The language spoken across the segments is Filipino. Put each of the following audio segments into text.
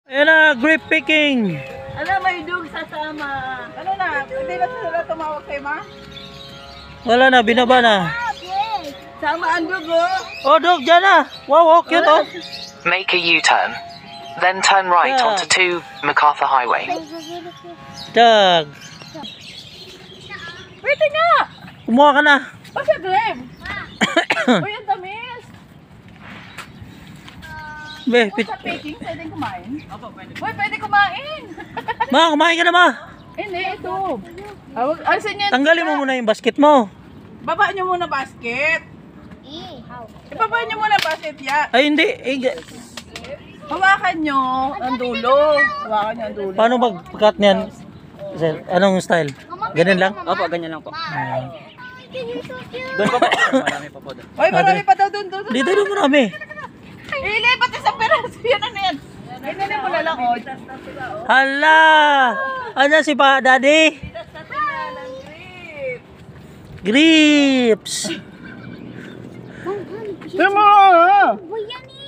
Ayan na, grape picking. Ano, may dug sasama. Ano na, hindi na sila tumawag kay ma? Wala na, binaba na. Sama ang dug, oh. Oh, dog, dyan na. Wow, cute oh. Make a U-turn. Then turn right Yeah. onto 2 MacArthur Highway. Dog. Pwede nga! Kumuha ka na. O siya, Graham. Uy, ang tamis. Be, Kung sa picking, pwedeng kumain? Opo, pwede. Uy, pwede kumain. ma, kumain ka na ma. Hindi, ito. Alisin niyo. Tanggalin mo muna yung basket mo. Baba niyo muna basket. Ibaba niyo muna basket ya. Ay, hindi. Hawakan niyo ang dulo. Hawakan niyo ang dulo. Paano mag-cut niyan? Sir, anong style? Ganyan lang? Opo, ganyan lang po. Doon pa po. Marami pa po doon. Uy, marami pa daw doon. Dito doon marami. Ilipat isang peraso. Yan ano yan. Ganyan mo na lang, oh. Hala! Ano si pa, daddy? Grips! Tama!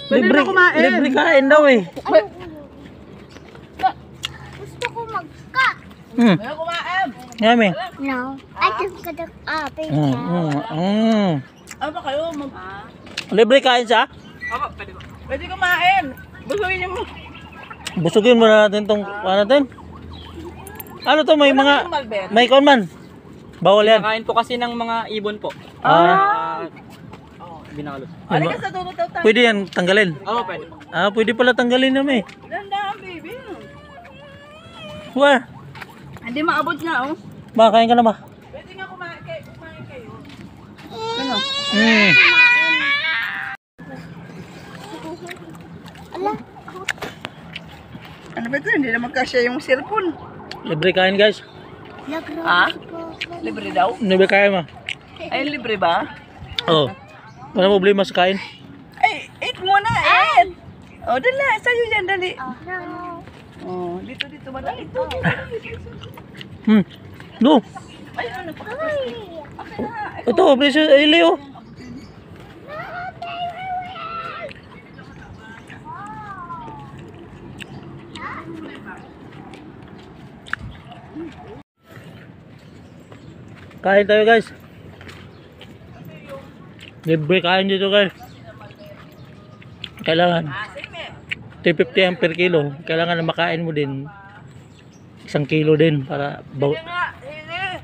Pwede na kumain. Libre kain daw eh. Gusto ko mag-cut. Pwede na kumain. Yummy. No. I just got the Ano ba kayo? Libre kain siya? Opo, pwede ba? Pwede kumain. Busugin niyo mo. Busugin muna natin tong ano natin. Ano to, may mga may kon man. Bawal yan. Nakain po kasi ng mga ibon po. Binakalot. Halika sa dulo daw tayo. Pwede yan tanggalin. Oo, pwede po. Pwede pala tanggalin namin. Dandaan, baby. Where? Hindi maabot na, oh. Makain ka na ba? Pwede nga kumain kayo. Ano? Ano ba ito? Hindi na magkasya yung cellphone. Libre kain guys. Ha? Libre daw? Libre kain ma. Ay, libre ba? Oo. Wala problema sa kain. Ay, eat muna, eat! O, dala, sa'yo yan, dali. Oh, dito, madali. Ito. No. Ay, ano pa? Okay na. Ito, presyo, ay Leo. Kain tayo guys. Libre kain dito guys. Kailangan 350 ang per kilo. Kailangan na makain mo din 1 kilo din para Sige nga, sige.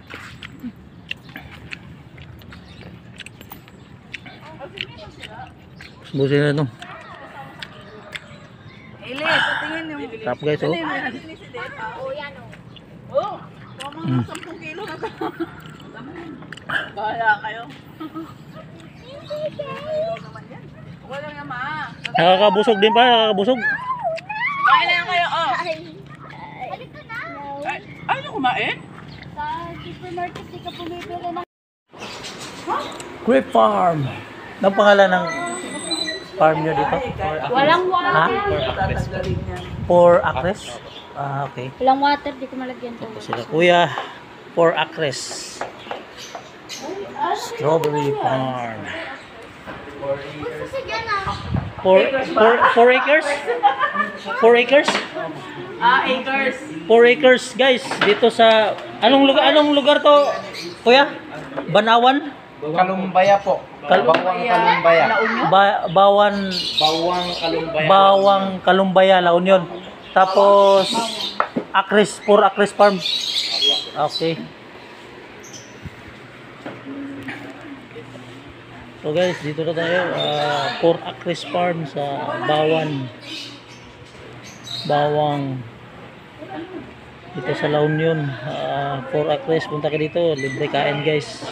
busin na ito. Ili, patingin yung... Tap guys oh. Oh, yan oh. Oh, mga 10 kilo na to. Bahala kayo. Wala nga ma. Nakakabusog din pa, nakakabusog. Kain na kayo, oh. Ay, ano kumain? Sa supermarket, di ka pumibili ng... Grape Farm. Anong pangalan ng farm nyo dito? Walang Ha? water. For acres? Okay. Walang water, di ko malagyan to. Sila kuya. For acres. Strawberry Farm. 4 acres? 4 acres? Acres. 4 acres guys. Dito sa... Anong lugar to? Kuya? Banawan? Kalumbaya po. Bawang Kalumbaya. Bawang Kalumbaya. Bawang Kalumbaya, La Union. Tapos Acres, 4 Acres Farm. Okay. So guys, dito na tayo. 4 Acres Farm sa Bawang. Dito sa La Union. 4 Acres, punta ka dito. Libre kain guys.